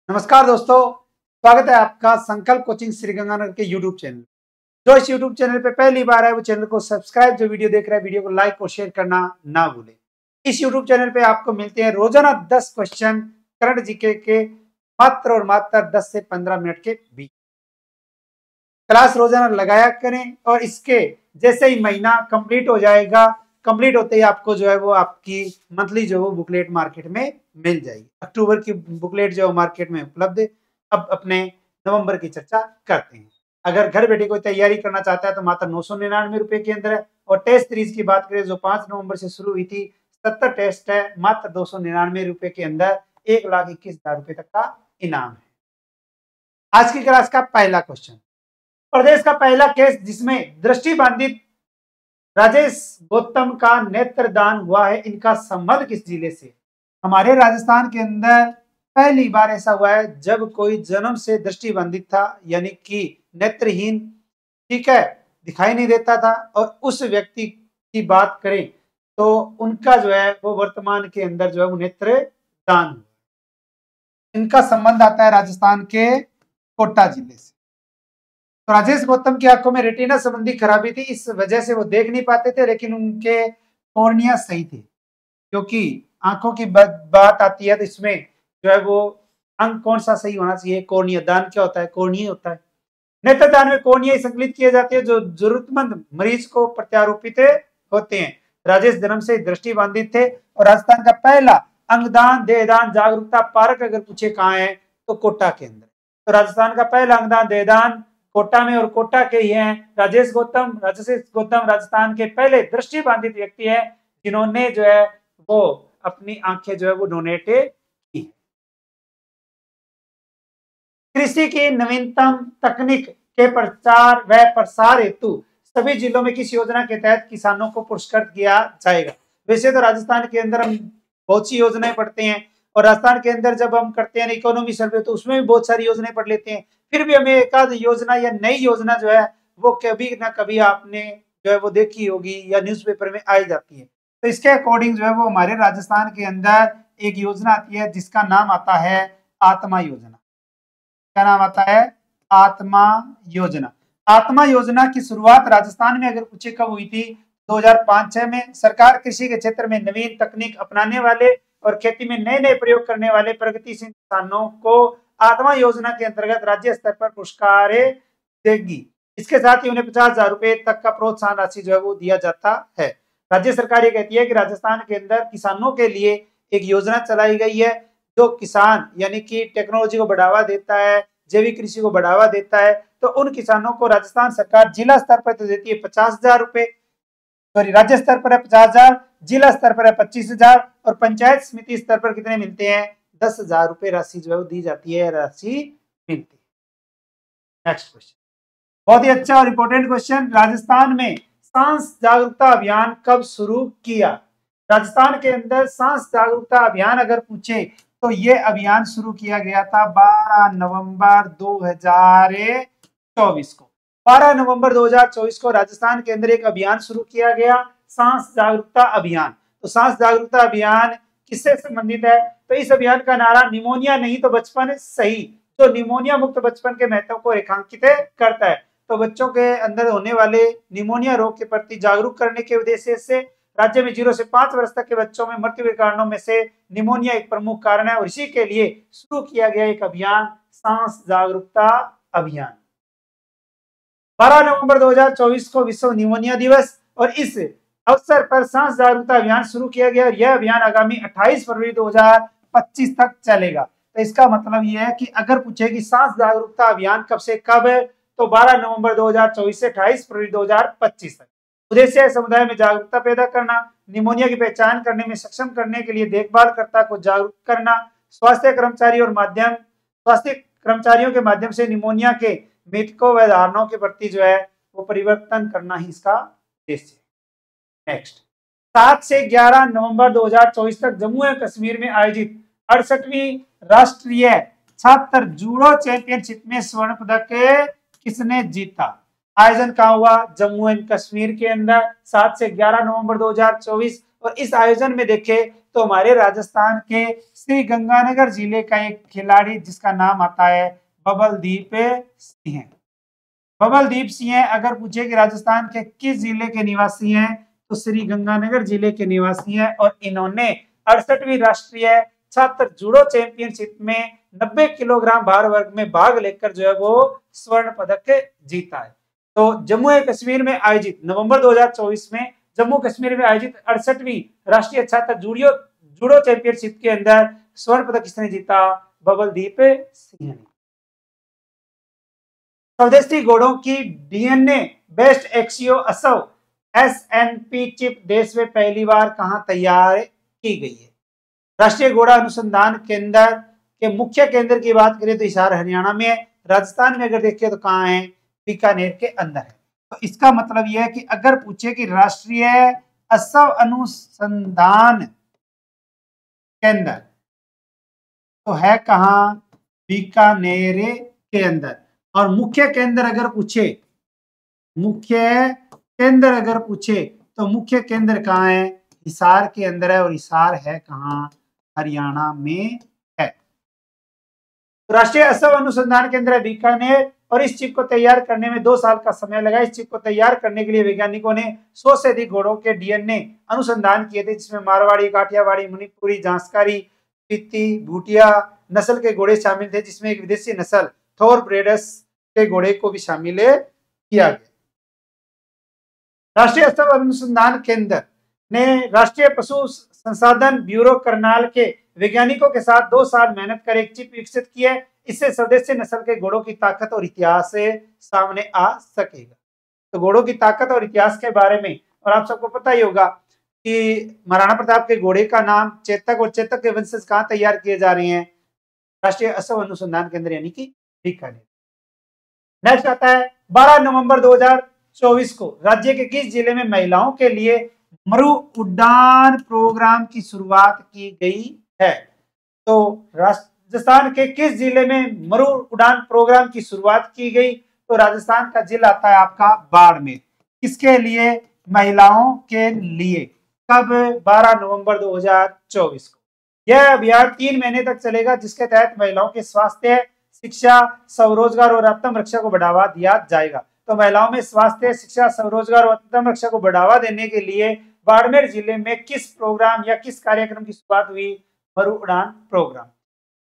नमस्कार दोस्तों, स्वागत है आपका संकल्प कोचिंग श्रीगंगानगर के यूट्यूब चैनल। जो इस यूट्यूब चैनल पे पहली बार है वो चैनल को सब्सक्राइब, जो वीडियो देख रहा है वीडियो को लाइक और शेयर करना ना भूले। इस यूट्यूब चैनल पे आपको मिलते हैं रोजाना 10 क्वेश्चन करंट जीके के मात्र और मात्र 10 से 15 मिनट के बीच। क्लास रोजाना लगाया करें और इसके जैसे ही महीना कंप्लीट हो जाएगा, कंप्लीट होते ही आपको जो है वो आपकी मंथली जो वो बुकलेट मार्केट में मिल जाएगी। अक्टूबर की बुकलेट जो मार्केट में उपलब्ध है। अब अपने नवंबर की चर्चा करते हैं। अगर घर बैठे कोई तैयारी करना चाहता है तो मात्र 999 रुपए के अंदर है। और टेस्ट सीरीज की बात करें जो 5 नवंबर से शुरू हुई थी, 70 टेस्ट है, मात्र 299 रुपए के अंदर 1,21,000 रुपए तक का इनाम है। आज की क्लास का पहला क्वेश्चन, प्रदेश का पहला केस जिसमें दृष्टिबाधित राजेश गौतम का नेत्रदान हुआ है, इनका संबंध किस जिले से? हमारे राजस्थान के अंदर पहली बार ऐसा हुआ है जब कोई जन्म से दृष्टिबाधित था, यानी कि नेत्रहीन, ठीक है, दिखाई नहीं देता था, और उस व्यक्ति की बात करें तो उनका जो है वो वर्तमान के अंदर जो है वो नेत्रदान, इनका संबंध आता है राजस्थान के कोटा जिले से। तो राजेश गौतम की आंखों में रेटिना संबंधी खराबी थी, इस वजह से वो देख नहीं पाते थे, लेकिन उनके कॉर्निया सही थे। क्योंकि आंखों की बात आती है तो इसमें जो है वो अंग कौन सा सही होना चाहिए? कॉर्निया। दान क्या होता है? कॉर्निया होता है। नेत्रदान में कॉर्निया संकलित किए जाते हैं जो जरूरतमंद मरीज को प्रत्यारोपित होते हैं। राजेश जन्म से दृष्टिबाधित थे और राजस्थान का पहला अंगदान देहदान जागरूकता पार्क अगर पूछे कहाँ है तो कोटा के अंदर। तो राजस्थान का पहला अंगदान देहदान कोटा में, और कोटा के ही हैं राजेश गौतम। राजेश गौतम राजस्थान के पहले दृष्टिबाधित व्यक्ति है जिन्होंने जो है वो अपनी आंखें जो है वो डोनेट की। कृषि की नवीनतम तकनीक के प्रचार व प्रसार हेतु सभी जिलों में किस योजना के तहत किसानों को पुरस्कृत किया जाएगा? वैसे तो राजस्थान के अंदर हम बहुत सी योजनाएं पढ़ते हैं, और राजस्थान के अंदर जब हम करते हैं इकोनॉमी सर्वे तो उसमें भी बहुत सारी योजनाएं पढ़ लेते हैं। फिर भी हमें एक आध योजना या नई योजना जो है वो कभी ना कभी आपने जो है वो देखी होगी या न्यूज़पेपर में आई जाती है। तो इसके अकॉर्डिंग जो है वो हमारे राजस्थान के अंदर एक योजना आती है जिसका नाम आता है आत्मा योजना। क्या नाम आता है? आत्मा योजना। आत्मा योजना की शुरुआत राजस्थान में अगर पूछे कब हुई थी? 2005-6 में। सरकार कृषि के क्षेत्र में नवीन तकनीक अपनाने वाले और खेती में नए नए प्रयोग करने वाले प्रगतिशील किसानों को आत्मा योजना के अंतर्गत राज्य स्तर पर पुरस्कार देगी। इसके साथ ही उन्हें 50,000 रुपए तक का प्रोत्साहन राशि जो है वो दिया जाता है। राज्य सरकार ये कहती है कि राजस्थान के अंदर किसानों के लिए एक योजना चलाई गई है जो किसान यानी कि टेक्नोलॉजी को बढ़ावा देता है, जैविक कृषि को बढ़ावा देता है। तो उन किसानों को राजस्थान सरकार जिला स्तर पर तो देती है 50,000 रुपए, सॉरी राज्य स्तर पर है 50,000, जिला स्तर पर है 25,000, और पंचायत समिति स्तर पर कितने मिलते हैं? 10,000 रुपए राशि जो है वो दी जाती है, राशि मिलती है। नेक्स्ट क्वेश्चन, बहुत ही अच्छा और इंपॉर्टेंट क्वेश्चन, राजस्थान में सांस जागरूकता अभियान कब शुरू किया? राजस्थान के अंदर सांस जागरूकता अभियान अगर पूछे तो ये अभियान शुरू किया गया था 12 नवंबर 2024 को। 12 नवंबर 2024 को राजस्थान के अंदर एक अभियान शुरू किया गया, सांस जागरूकता अभियान। तो सांस जागरूकता अभियान किससे संबंधित है? तो इस अभियान का नारा निमोनिया नहीं तो बचपन सही, जो निमोनिया मुक्त बचपन के महत्व को रेखांकित करता है। तो बच्चों के अंदर होने वाले निमोनिया रोग के प्रति जागरूक करने के उद्देश्य से राज्य में 0 से 5 वर्ष तक के बच्चों में मृत्यु के कारणों में से निमोनिया एक प्रमुख कारण है, और इसी के लिए शुरू किया गया एक अभियान सांस जागरूकता अभियान। 12 नवंबर 2024 को विश्व निमोनिया दिवस, और इस अवसर पर सांस जागरूकता अभियान शुरू किया गया, और यह अभियान आगामी 28 फरवरी 2025 तक चलेगा। तो इसका मतलब यह है कि अगर पूछे कि सांस जागरूकता अभियान कब से कब है तो 12 नवंबर 2024 से 28 फरवरी 2025 तक। उद्देश्य है समुदाय में जागरूकता पैदा करना, निमोनिया की पहचान करने में सक्षम करने के लिए देखभालकर्ता को जागरूक करना, स्वास्थ्य कर्मचारियों के माध्यम से निमोनिया के मिथकों व धारणाओं के प्रति जो है वो परिवर्तन करना ही इसका उद्देश्य है। नेक्स्ट, 7 से 11 नवंबर 2024 तक जम्मू एवं कश्मीर में आयोजित 68वीं राष्ट्रीय छात्र जूडो चैंपियनशिप में स्वर्ण पदक किसने जीता? आयोजन कहाँ हुआ? जम्मू एंड कश्मीर के अंदर। 7 से 11 नवंबर 2024 और इस आयोजन में देखे तो हमारे राजस्थान के श्री गंगानगर जिले का एक खिलाड़ी जिसका नाम आता है बबलदीप सिंह। बबलदीप सिंह अगर पूछे कि राजस्थान के किस जिले के निवासी हैं तो श्री गंगानगर जिले के निवासी हैं और इन्होंने 68वीं राष्ट्रीय छात्र जूडो चैंपियनशिप में 90 किलोग्राम भार वर्ग में भाग लेकर जो है वो स्वर्ण पदक जीता है। तो जम्मू एंड कश्मीर में आयोजित नवंबर 2024 में जम्मू कश्मीर में आयोजित 68वीं राष्ट्रीय छात्र जूडो चैंपियनशिप के अंदर स्वर्ण पदक किसने जीता? बबलदीप सिंह ने। स्वदेशी घोड़ों की डीएनए बेस्ड एक्सियो असव एसएनपी चिप देश में पहली बार कहां तैयार की गई है? राष्ट्रीय घोड़ा अनुसंधान केंद्र के मुख्य केंद्र की बात करें तो हिसार हरियाणा में है। राजस्थान में अगर देखें तो कहां है? बीकानेर के अंदर है। तो इसका मतलब यह है कि अगर पूछे कि राष्ट्रीय असव अनुसंधान केंद्र तो है कहां? बीकानेर के अंदर। और मुख्य केंद्र अगर पूछे तो मुख्य केंद्र कहाँ है? हिसार के अंदर है और हिसार है कहां? हरियाणा में है। तो राष्ट्रीय असव अनुसंधान केंद्र है बीकानेर और इस चिप को तैयार करने में 2 साल का समय लगा। इस चिप को तैयार करने के लिए वैज्ञानिकों ने 100 से अधिक घोड़ों के डीएनए अनुसंधान किए थे जिसमें मारवाड़ी, काठियावाड़ी, मणिपुरी, जांसकारी, पीती, भूटिया नस्ल के घोड़े शामिल थे जिसमें एक विदेशी नस्ल थोरब्रेडस के घोड़े को भी शामिल किया गया। राष्ट्रीय असव अनुसंधान केंद्र ने राष्ट्रीय पशु संसाधन ब्यूरो करनाल के वैज्ञानिकों के साथ 2 साल मेहनत कर एक चिप विकसित की है। इससे स्वदेशी नस्ल के घोड़ों की ताकत और इतिहास से सामने आ सकेगा। तो घोड़ों की ताकत और इतिहास के बारे में और आप सबको पता ही होगा कि महाराणा प्रताप के घोड़े का नाम चेतक और चेतक के वंशज कहाँ तैयार किए जा रहे हैं? राष्ट्रीय असव अनुसंधान केंद्र यानी कि बीकानेर। नेक्स्ट आता है 12 नवंबर 2024 को राज्य के किस जिले में महिलाओं के लिए मरु उड़ान प्रोग्राम की शुरुआत की गई है? तो राजस्थान के किस जिले में मरु उड़ान प्रोग्राम की शुरुआत की गई? तो राजस्थान का जिला आता है आपका बाड़मेर। किसके लिए? महिलाओं के लिए। कब? 12 नवंबर 2024 को। यह अभियान 3 महीने तक चलेगा जिसके तहत महिलाओं के स्वास्थ्य, शिक्षा, स्वरोजगार और आत्म रक्षा को बढ़ावा दिया जाएगा। तो महिलाओं में स्वास्थ्य, शिक्षा, स्वरोजगार और आत्म रक्षा को बढ़ावा देने के लिए बाड़मेर जिले में किस प्रोग्राम या किस कार्यक्रम की शुरुआत हुई? मरु उड़ान प्रोग्राम।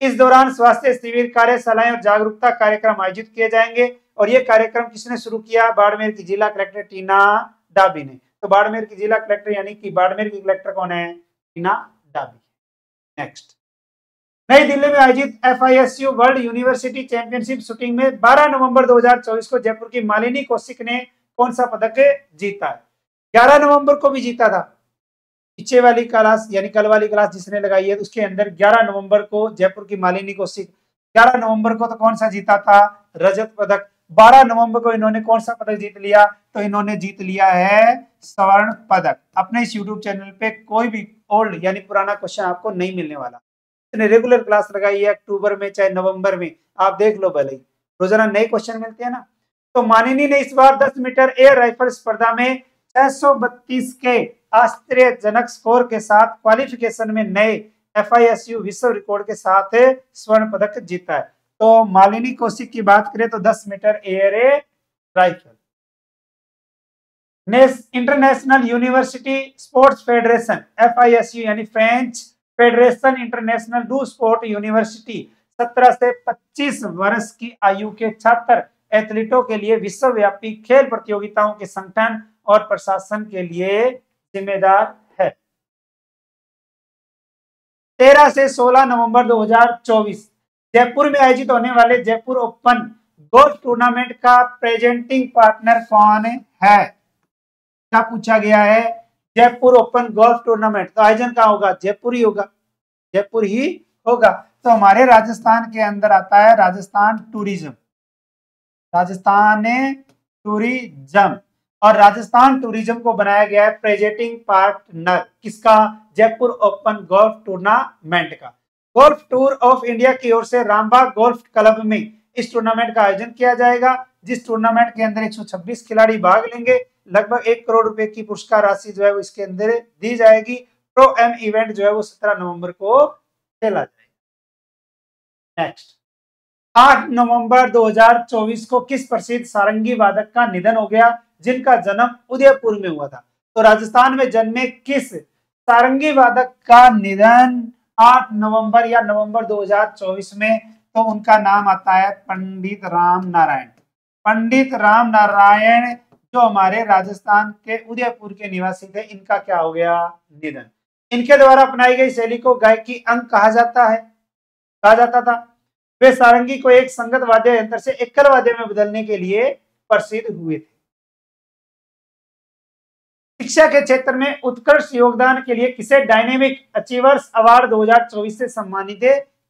इस दौरान स्वास्थ्य शिविर, कार्यशालाएं और जागरूकता कार्यक्रम आयोजित किए जाएंगे और ये कार्यक्रम किसने शुरू किया? बाड़मेर की जिला कलेक्टर टीना डाबी ने। तो बाड़मेर की जिला कलेक्टर यानी कि बाड़मेर की कलेक्टर कौन है? टीना डाबी। नेक्स्ट, नई दिल्ली में आयोजित FISU world university championship shooting में 12 नवंबर 2024 को जयपुर की मालिनी कौशिक ने कौन सा पदक जीता है? 11 नवंबर को भी जीता था। पीछे वाली क्लास यानी कल वाली क्लास जिसने लगाई है उसके अंदर 11 नवंबर को जयपुर की मालिनी कौशिक, 11 नवंबर को तो कौन सा जीता था? रजत पदक। 12 नवंबर को इन्होंने कौन सा पदक जीत लिया? तो इन्होंने जीत लिया है स्वर्ण पदक। अपने इस यूट्यूब चैनल पे कोई भी ओल्ड यानी पुराना क्वेश्चन आपको नहीं मिलने वाला। रेगुलर क्लास लगाई है अक्टूबर में चाहे नवंबर में, आप देख लो भले ही, रोजाना नए क्वेश्चन मिलते हैं ना। तो मानिनी ने इस बार 10 मीटर एयर राइफल स्पर्धा में 632 के आश्चर्यजनक स्कोर के साथ क्वालिफिकेशन में नए FISU विश्व रिकॉर्ड के साथ स्वर्ण पदक जीता है। तो मालिनी कौशिक की बात करें तो 10 metre air rifle. International university sports federation FISU यानी French federation international du sport university 17 से 25 वर्ष की आयु के छात्र एथलीटों के लिए विश्वव्यापी खेल प्रतियोगिताओं के संगठन और प्रशासन के लिए जिम्मेदार है। 13 से 16 नवंबर 2024 जयपुर में आयोजित होने वाले जयपुर ओपन गोल्फ टूर्नामेंट का प्रेजेंटिंग पार्टनर कौन है? क्या पूछा गया है? जयपुर ओपन गोल्फ टूर्नामेंट तो आयोजन कहाँ होगा? जयपुर ही होगा, जयपुर ही होगा। तो हमारे राजस्थान के अंदर आता है राजस्थान टूरिज्म, राजस्थान टूरिज्म, और राजस्थान टूरिज्म को बनाया गया है प्रेजेंटिंग पार्टनर किसका? जयपुर ओपन गोल्फ टूर्नामेंट का। गोल्फ टूर ऑफ इंडिया की ओर से रामबाग गोल्फ क्लब में इस टूर्नामेंट का आयोजन किया जाएगा, जिस टूर्नामेंट के अंदर 126 खिलाड़ी भाग लेंगे। लगभग 1 करोड़ रुपए की पुरस्कार राशि जो है वो इसके अंदर दी जाएगी। प्रो एम इवेंट जो है वो 17 नवंबर को खेला जाएगा। नेक्स्ट, 8 नवंबर 2024 को किस प्रसिद्ध सारंगी वादक का निधन हो गया जिनका जन्म उदयपुर में हुआ था? तो राजस्थान में जन्मे किस सारंगी वादक का निधन 8 नवंबर या नवंबर 2024 में? तो उनका नाम आता है पंडित राम नारायण। पंडित राम नारायण जो हमारे राजस्थान के उदयपुर के निवासी थे, इनका क्या हो गया? निधन। इनके द्वारा अपनाई गई शैली को गायकी अंग कहा जाता था। वे सारंगी को एक संगत वाद्य यंत्र से एकल वाद्य में बदलने के लिए प्रसिद्ध हुए थे। शिक्षा के क्षेत्र में उत्कृष्ट योगदान के लिए किसे डायनेमिक अचीवर्स अवार्ड 2024 से सम्मानित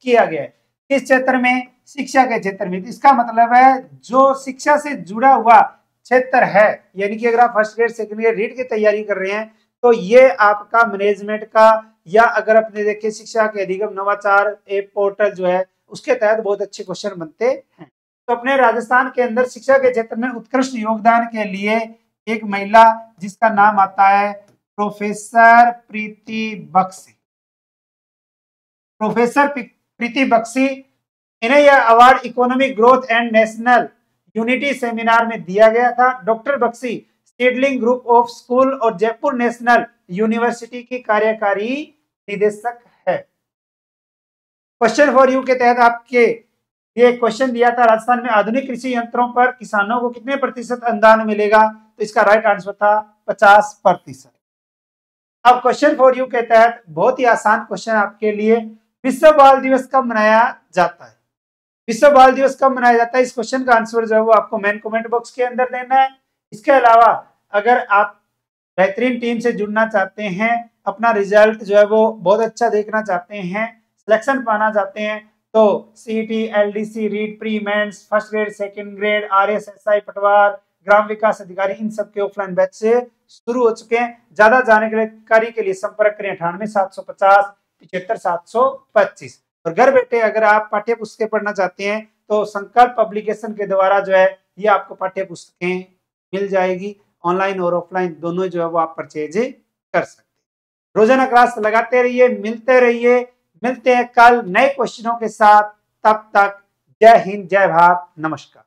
किया गया है? किस क्षेत्र में? शिक्षा के क्षेत्र में। इसका मतलब है जो शिक्षा से जुड़ा हुआ क्षेत्र है, यानी कि अगर आप first grade second grade REET की तैयारी कर रहे हैं तो ये आपका मैनेजमेंट का, या अगर अपने देखें शिक्षा के अधिगम नवाचार ऐप पोर्टल जो है उसके तहत बहुत अच्छे क्वेश्चन बनते हैं। तो अपने राजस्थान के अंदर शिक्षा के क्षेत्र में उत्कृष्ट योगदान के लिए एक महिला जिसका नाम आता है प्रोफेसर प्रीति बख्शी। प्रोफेसर प्रीति बख्शी, इन्हें यह award economic growth and national unity seminar में दिया गया था। Doctor Bakshi seedling group of school और जयपुर नेशनल यूनिवर्सिटी की कार्यकारी निदेशक है। क्वेश्चन फॉर यू के तहत आपके ये क्वेश्चन दिया था, राजस्थान में आधुनिक कृषि यंत्रों पर किसानों को कितने प्रतिशत अनुदान मिलेगा? तो इसका राइट आंसर था 50%। अब क्वेश्चन फॉर यू के तहत बहुत ही आसान क्वेश्चन आपके लिए, विश्व बाल दिवस कब मनाया जाता है? विश्व बाल दिवस कब मनाया जाता है? इस क्वेश्चन का आंसर जो है वो आपको मेन कमेंट बॉक्स के अंदर देना है। इसके अलावा अगर आप बेहतरीन टीम से जुड़ना चाहते हैं, अपना रिजल्ट जो है वो बहुत अच्छा देखना चाहते हैं, सिलेक्शन पाना चाहते हैं, तो CET, LDC, REET, pre mains, first grade second grade, RSSI पटवार, ग्राम विकास अधिकारी, इन सब के ऑफलाइन बैच से शुरू हो चुके हैं। ज्यादा जानकारी के लिए संपर्क करें 98 750 75 725। और घर बैठे अगर आप पाठ्य पुस्तकें पढ़ना चाहते हैं तो संकल्प पब्लिकेशन के द्वारा जो है ये आपको पाठ्य पुस्तकें मिल जाएगी, ऑनलाइन और ऑफलाइन दोनों जो है वो आप परचेज कर सकते हैं। रोजाना क्लास लगाते रहिए, मिलते रहिए, मिलते हैं कल नए क्वेश्चनों के साथ। तब तक जय हिंद, जय भारत, नमस्कार।